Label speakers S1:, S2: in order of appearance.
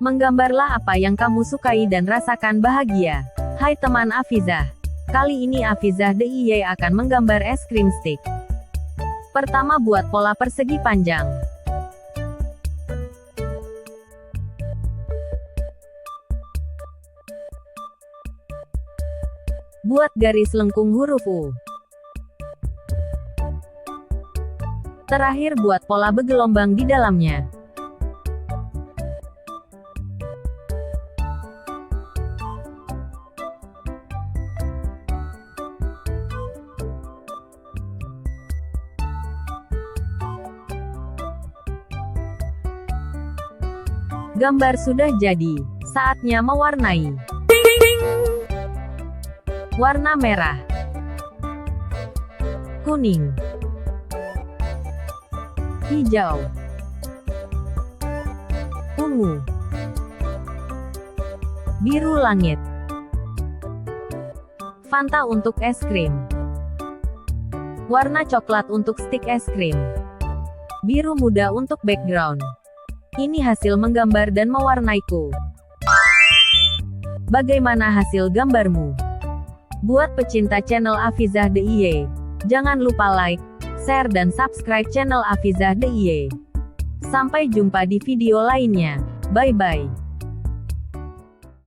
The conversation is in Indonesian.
S1: Menggambarlah apa yang kamu sukai dan rasakan bahagia. Hai teman Afizah. Kali ini Afizah DIY akan menggambar es krim stick. Pertama, buat pola persegi panjang. Buat garis lengkung huruf U. Terakhir, buat pola bergelombang di dalamnya. Gambar sudah jadi. Saatnya mewarnai. Warna merah, kuning, hijau, ungu, biru langit. Fanta untuk es krim. Warna coklat untuk stik es krim. Biru muda untuk background. Ini hasil menggambar dan mewarnaiku. Bagaimana hasil gambarmu? Buat pecinta channel Afizah DIY, jangan lupa like, share dan subscribe channel Afizah DIY. Sampai jumpa di video lainnya. Bye-bye.